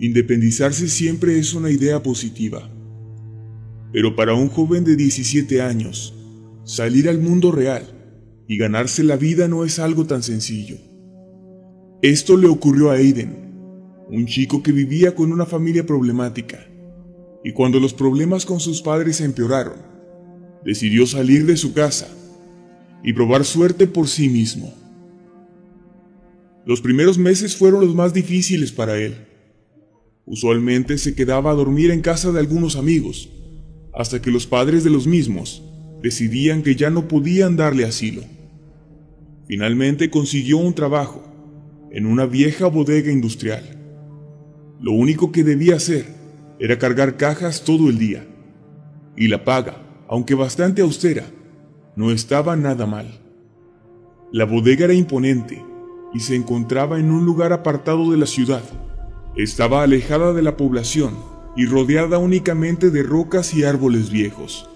independizarse siempre es una idea positiva. Pero para un joven de 17 años, salir al mundo real y ganarse la vida no es algo tan sencillo. Esto le ocurrió a Aiden, un chico que vivía con una familia problemática, y cuando los problemas con sus padres empeoraron, decidió salir de su casa y probar suerte por sí mismo. Los primeros meses fueron los más difíciles para él. Usualmente se quedaba a dormir en casa de algunos amigos, hasta que los padres de los mismos decidían que ya no podían darle asilo. Finalmente consiguió un trabajo en una vieja bodega industrial. Lo único que debía hacer era cargar cajas todo el día, y la paga, aunque bastante austera, no estaba nada mal. La bodega era imponente y se encontraba en un lugar apartado de la ciudad. Estaba alejada de la población y rodeada únicamente de rocas y árboles viejos.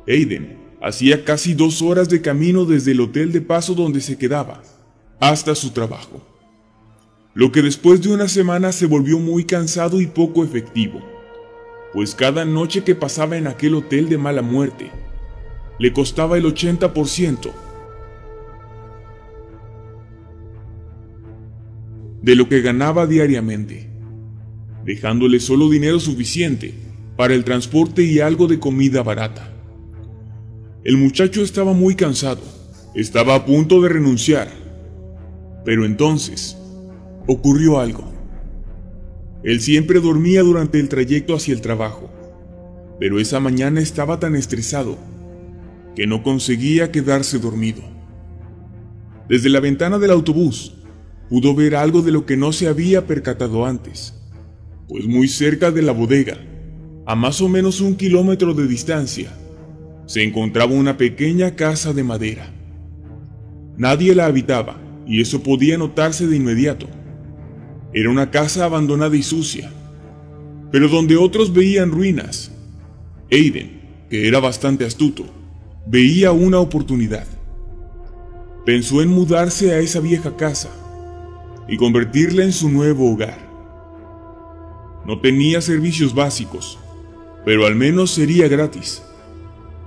Aiden hacía casi 2 horas de camino desde el hotel de paso donde se quedaba hasta su trabajo, lo que después de una semana se volvió muy cansado y poco efectivo, pues cada noche que pasaba en aquel hotel de mala muerte le costaba el 80% de lo que ganaba diariamente, dejándole solo dinero suficiente para el transporte y algo de comida barata. El muchacho estaba muy cansado, estaba a punto de renunciar, pero entonces ocurrió algo. Él siempre dormía durante el trayecto hacia el trabajo, pero esa mañana estaba tan estresado que no conseguía quedarse dormido. Desde la ventana del autobús pudo ver algo de lo que no se había percatado antes, pues muy cerca de la bodega, a más o menos 1 kilómetro de distancia, se encontraba una pequeña casa de madera. Nadie la habitaba, y eso podía notarse de inmediato. Era una casa abandonada y sucia, pero donde otros veían ruinas, Aiden, que era bastante astuto, veía una oportunidad. Pensó en mudarse a esa vieja casa y convertirla en su nuevo hogar. No tenía servicios básicos, pero al menos sería gratis.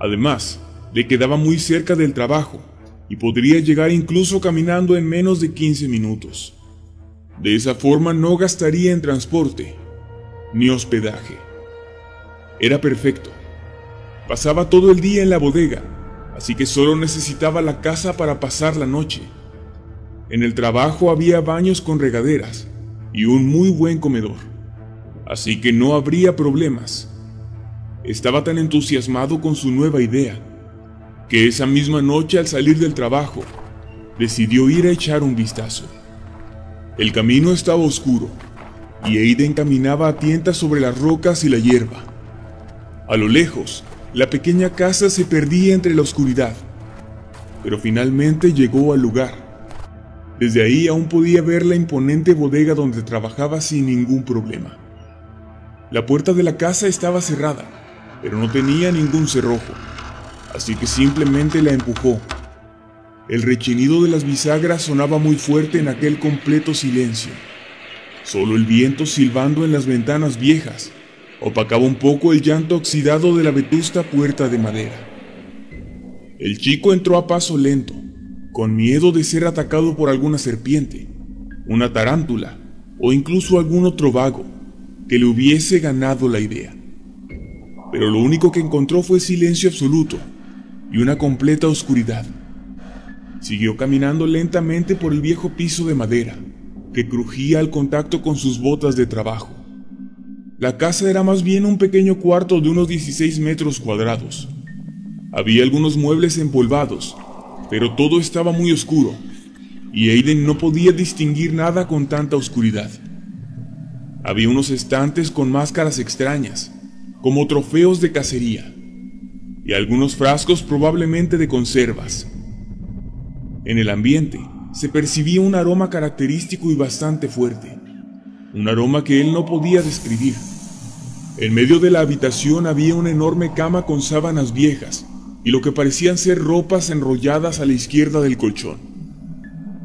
Además, le quedaba muy cerca del trabajo y podría llegar incluso caminando en menos de 15 minutos. De esa forma no gastaría en transporte ni hospedaje. Era perfecto. Pasaba todo el día en la bodega, así que solo necesitaba la casa para pasar la noche. En el trabajo había baños con regaderas y un muy buen comedor, así que no habría problemas. Estaba tan entusiasmado con su nueva idea, que esa misma noche al salir del trabajo, decidió ir a echar un vistazo. El camino estaba oscuro, y Aiden caminaba a tientas sobre las rocas y la hierba. A lo lejos, la pequeña casa se perdía entre la oscuridad, pero finalmente llegó al lugar. Desde ahí aún podía ver la imponente bodega donde trabajaba sin ningún problema. La puerta de la casa estaba cerrada, pero no tenía ningún cerrojo, así que simplemente la empujó. El rechinido de las bisagras sonaba muy fuerte en aquel completo silencio. Solo el viento silbando en las ventanas viejas opacaba un poco el llanto oxidado de la vetusta puerta de madera. El chico entró a paso lento, con miedo de ser atacado por alguna serpiente, una tarántula o incluso algún otro vago que le hubiese ganado la idea. Pero lo único que encontró fue silencio absoluto y una completa oscuridad. Siguió caminando lentamente por el viejo piso de madera, que crujía al contacto con sus botas de trabajo. La casa era más bien un pequeño cuarto de unos 16 metros cuadrados. Había algunos muebles empolvados, pero todo estaba muy oscuro, y Aiden no podía distinguir nada con tanta oscuridad. Había unos estantes con máscaras extrañas, como trofeos de cacería, y algunos frascos probablemente de conservas. En el ambiente se percibía un aroma característico y bastante fuerte, un aroma que él no podía describir. En medio de la habitación había una enorme cama con sábanas viejas y lo que parecían ser ropas enrolladas a la izquierda del colchón.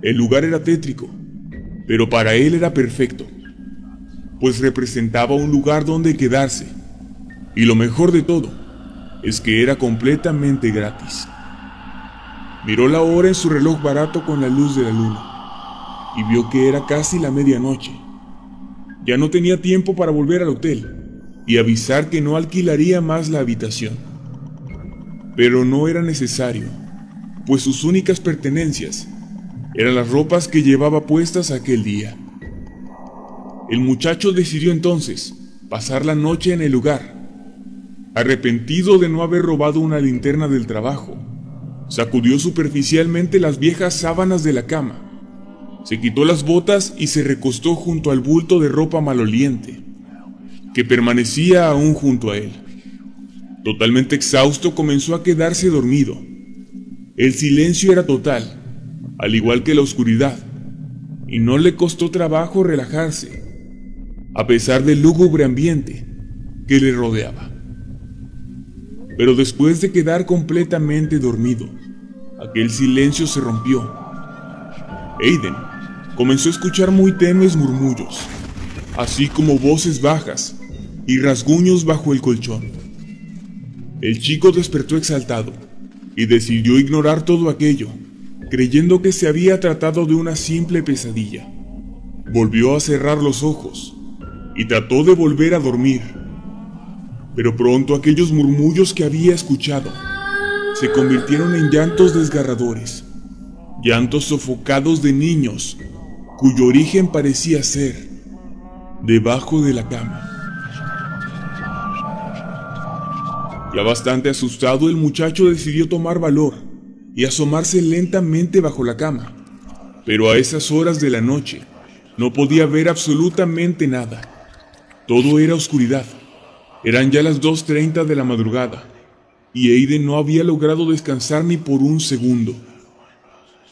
El lugar era tétrico, pero para él era perfecto. pues representaba un lugar donde quedarse. Y lo mejor de todo, es que era completamente gratis. Miró la hora en su reloj barato con la luz de la luna, y vio que era casi la medianoche. Ya no tenía tiempo para volver al hotel y avisar que no alquilaría más la habitación. Pero no era necesario, pues sus únicas pertenencias eran las ropas que llevaba puestas aquel día. El muchacho decidió entonces pasar la noche en el lugar. Arrepentido de no haber robado una linterna del trabajo, sacudió superficialmente las viejas sábanas de la cama, se quitó las botas y se recostó junto al bulto de ropa maloliente, que permanecía aún junto a él. Totalmente exhausto, comenzó a quedarse dormido. El silencio era total, al igual que la oscuridad, y no le costó trabajo relajarse, a pesar del lúgubre ambiente que le rodeaba. Pero después de quedar completamente dormido, aquel silencio se rompió. Aiden comenzó a escuchar muy tenues murmullos, así como voces bajas y rasguños bajo el colchón. El chico despertó exaltado y decidió ignorar todo aquello, creyendo que se había tratado de una simple pesadilla. Volvió a cerrar los ojos y trató de volver a dormir. Pero pronto aquellos murmullos que había escuchado se convirtieron en llantos desgarradores, llantos sofocados de niños, cuyo origen parecía ser debajo de la cama. Ya bastante asustado, el muchacho decidió tomar valor y asomarse lentamente bajo la cama, pero a esas horas de la noche no podía ver absolutamente nada. Todo era oscuridad. Eran ya las 2:30 de la madrugada, y Aiden no había logrado descansar ni por un segundo.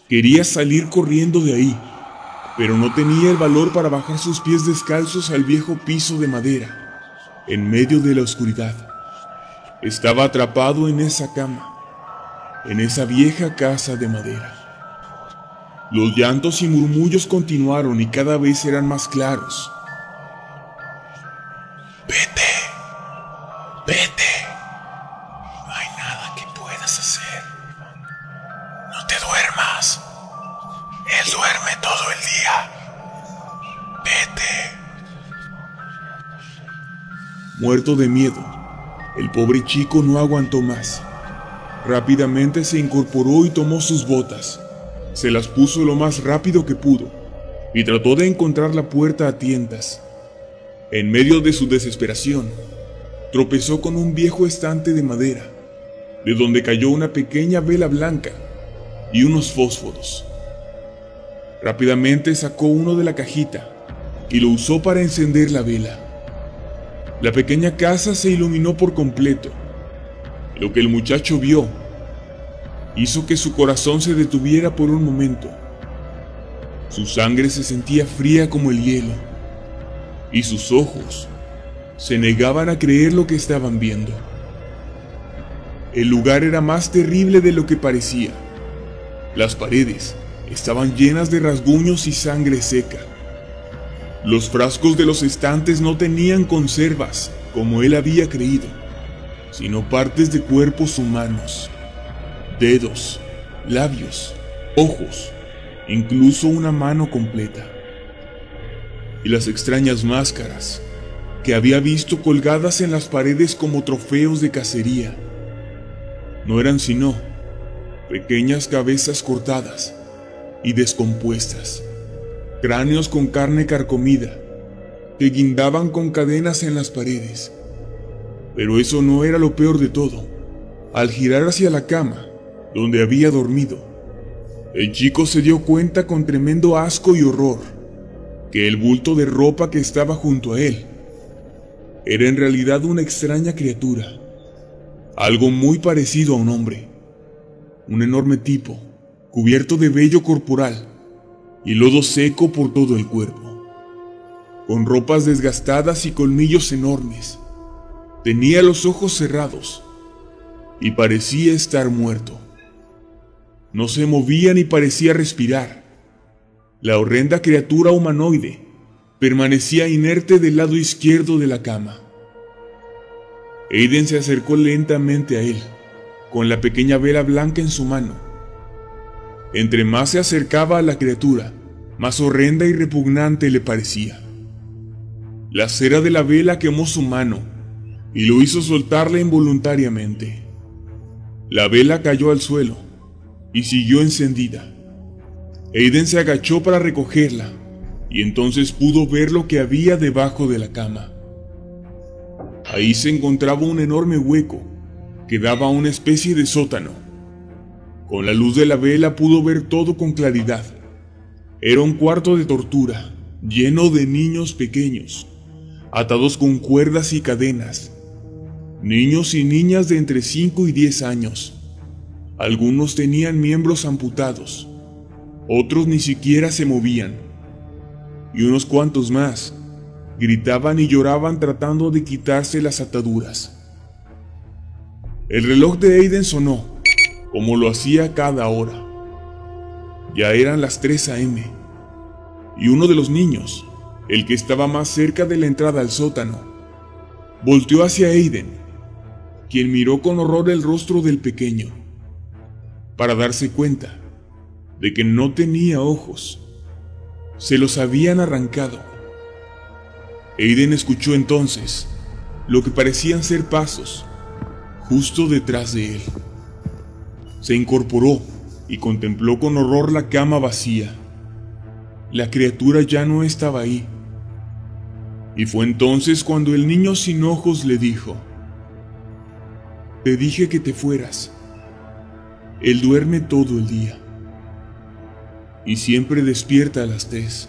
Quería salir corriendo de ahí, pero no tenía el valor para bajar sus pies descalzos al viejo piso de madera, en medio de la oscuridad. Estaba atrapado en esa cama, en esa vieja casa de madera. Los llantos y murmullos continuaron y cada vez eran más claros. Vete. Vete. No hay nada que puedas hacer. No te duermas. Él duerme todo el día. Vete. Muerto de miedo, el pobre chico no aguantó más. Rápidamente se incorporó y tomó sus botas. Se las puso lo más rápido que pudo y trató de encontrar la puerta a tientas. En medio de su desesperación, tropezó con un viejo estante de madera, de donde cayó una pequeña vela blanca y unos fósforos. Rápidamente sacó uno de la cajita y lo usó para encender la vela. La pequeña casa se iluminó por completo. Lo que el muchacho vio hizo que su corazón se detuviera por un momento. Su sangre se sentía fría como el hielo, y sus ojos se negaban a creer lo que estaban viendo. El lugar era más terrible de lo que parecía. Las paredes estaban llenas de rasguños y sangre seca. Los frascos de los estantes no tenían conservas, como él había creído, sino partes de cuerpos humanos, dedos, labios, ojos, incluso una mano completa. Y las extrañas máscaras que había visto colgadas en las paredes como trofeos de cacería no eran sino pequeñas cabezas cortadas y descompuestas, cráneos con carne carcomida que guindaban con cadenas en las paredes. Pero eso no era lo peor de todo. Al girar hacia la cama donde había dormido, el chico se dio cuenta con tremendo asco y horror que el bulto de ropa que estaba junto a él era en realidad una extraña criatura, algo muy parecido a un hombre, un enorme tipo, cubierto de vello corporal y lodo seco por todo el cuerpo, con ropas desgastadas y colmillos enormes. Tenía los ojos cerrados y parecía estar muerto. No se movía ni parecía respirar. La horrenda criatura humanoide permanecía inerte del lado izquierdo de la cama. Aiden se acercó lentamente a él, con la pequeña vela blanca en su mano. Entre más se acercaba a la criatura, más horrenda y repugnante le parecía. La cera de la vela quemó su mano y lo hizo soltarla involuntariamente. La vela cayó al suelo y siguió encendida. Aiden se agachó para recogerla y entonces pudo ver lo que había debajo de la cama. Ahí se encontraba un enorme hueco que daba a una especie de sótano. Con la luz de la vela pudo ver todo con claridad. Era un cuarto de tortura, lleno de niños pequeños, atados con cuerdas y cadenas. Niños y niñas de entre 5 y 10 años. Algunos tenían miembros amputados, otros ni siquiera se movían, y unos cuantos más gritaban y lloraban tratando de quitarse las ataduras. El reloj de Aiden sonó, como lo hacía cada hora. Ya eran las 3 a.m. y uno de los niños, el que estaba más cerca de la entrada al sótano, volteó hacia Aiden, quien miró con horror el rostro del pequeño, para darse cuenta de que no tenía ojos. Se los habían arrancado. Aiden escuchó entonces lo que parecían ser pasos justo detrás de él. Se incorporó y contempló con horror la cama vacía. La criatura ya no estaba ahí. Y fue entonces cuando el niño sin ojos le dijo: «Te dije que te fueras. Él duerme todo el día y siempre despierta a las 3.